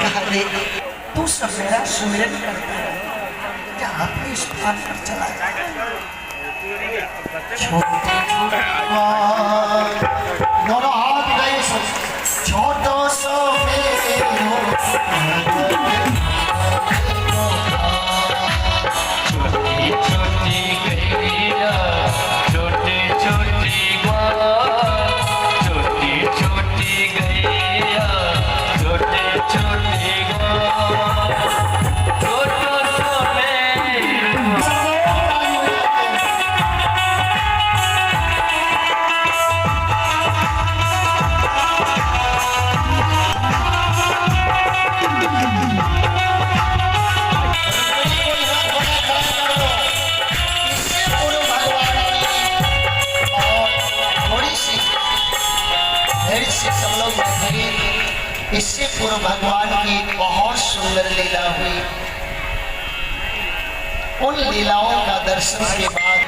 कहा रे तू सब मेरा सुमिरन करता है क्या अपने स्थान पर चला जाए। दोनों हाथ गए छोटो सो इससे पूर्व भगवान की बहुत सुंदर लीला हुई। उन लीलाओं का दर्शन के बाद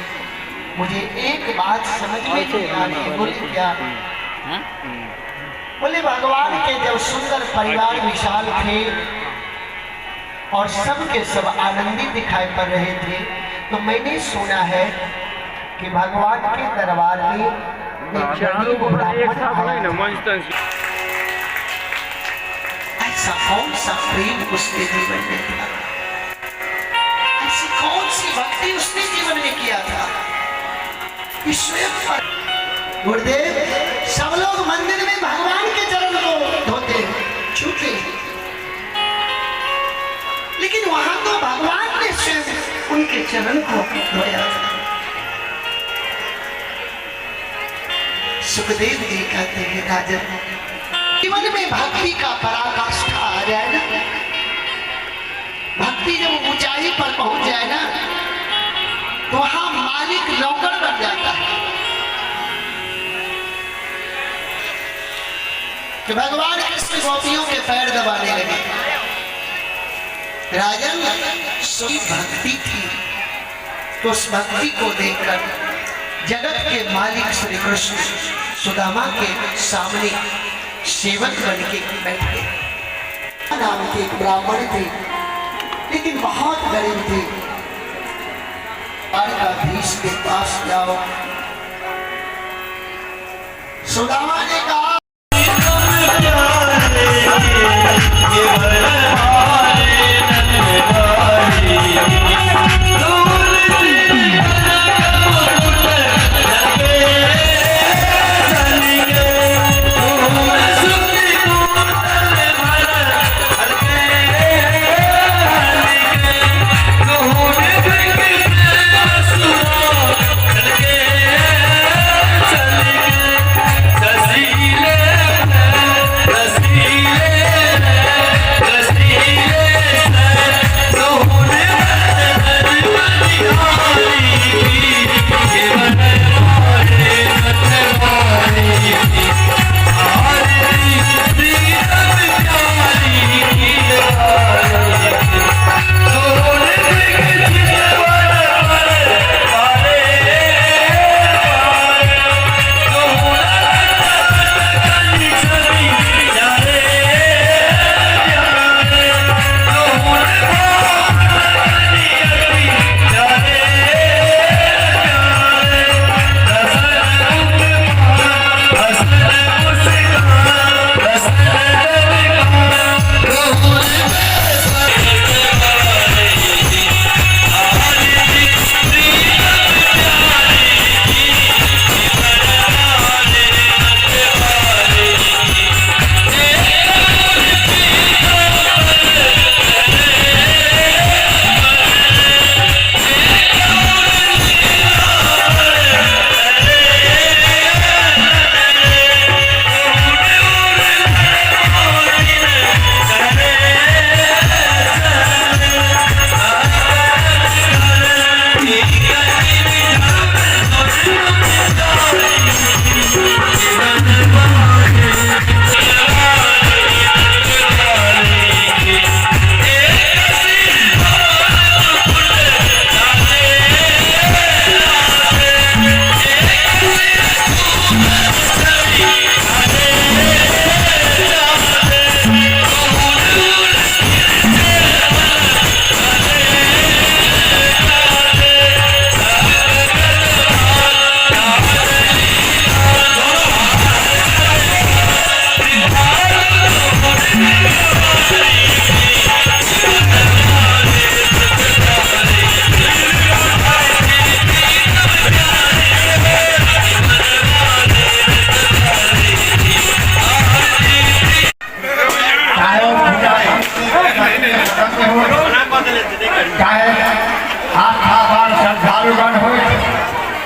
मुझे एक बात समझ में नहीं आई। बोले क्या? बोले भगवान के जब सुंदर परिवार विशाल थे और सब के सब आनंदित दिखाई पड़ रहे थे तो मैंने सुना है कि भगवान के दरबार में ऐसा कौन सा प्रेम उसके जीवन में था, ऐसी कौन सी भक्ति उसने जीवन में किया था। स्वयं पर गुरुदेव सब लोग मंदिर में भगवान के चरण को धोते छूते, लेकिन वहां तो भगवान ने स्वयं उनके चरण को धोया। सुखदेव जी कहते हैं राजन जीवन में भक्ति का पराकाष्ठा आ जाए ना, भक्ति जब ऊंचाई पर पहुंच जाए ना तो वहां मालिक नौकर बन जाता है कि भगवान कृष्ण गोपियों के पैर दबाने लगे। राजन सुई भक्ति थी तो उस भक्ति को देखकर जगत के मालिक श्री कृष्ण सुदामा के सामने सेवक बन के बैठ गए। नाम के ब्राह्मण थे लेकिन बहुत गरीब थे। द्वारकाधीश के पास जाओ, सुदामा ने कहा See चाहे आस्थावान श्रद्धालुगण हो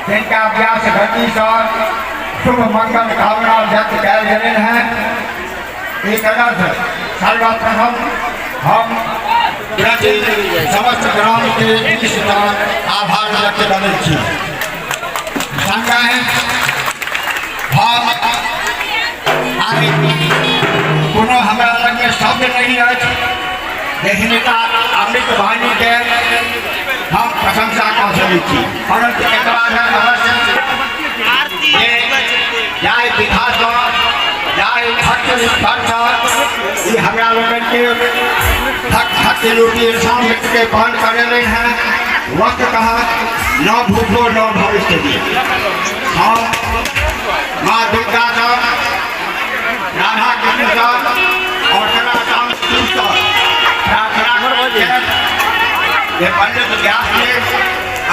जिनका व्यास घटी से शुभ मंगल कामना व्यक्त कल गए हैं। एक सर्वप्रथम हम समस्त ग्राम के आभार व्यक्त करै छी। संगा है हम आगे कोनो हमरा लग में शब्द नहीं अछि, हिनका अमृत वाणी के हम प्रशंसा कर सकैत छी, परंतु एक बार अवश्य जाय विधा जाय भक्त ये हमरा लोगन के भक्त रूपी सामृत के पान करे हैं। वक्त कहा न भूखो न भविष्य दिए। हम माँ दुर्गा का राधा कृष्ण का और सनातन का प्रार्थना ये पंडित व्यास ने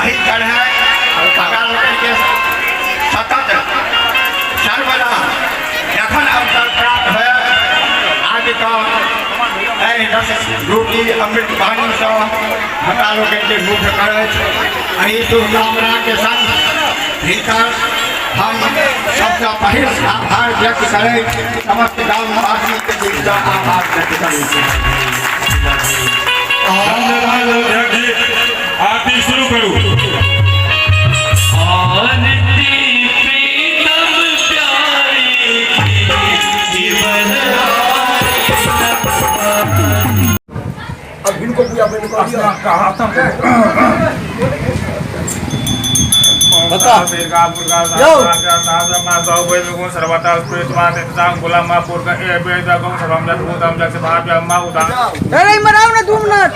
अहित कर है के सतत सर्वदा जखन अवसर प्राप्त है आज का रूपी अमृत वाणी से हमरा लोग के मुक्त करे शुभकामना के संग हिनकर हम सबसे पहले आभार व्यक्त करें। समस्त गाँववासी के बीच आभार व्यक्त करें। आरती शुरू करूँ। अब इनको पूजा मैंने कर दिया कहा था बता मेरा पुरगा साजा मा दो बेल को सर्वता स्पिरिचुअल इंतजाम गुलाम मा पुरगा ए बे दा को सर्वम जत भूतम जत भाव मा उदा अरे मराओ ना 2 मिनट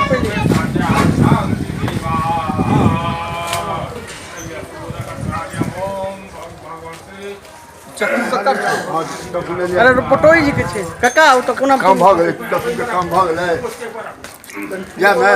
अरे पटोई जी के छे काका ओ त कोना काम भ गेलै काम भ गेलै या मैं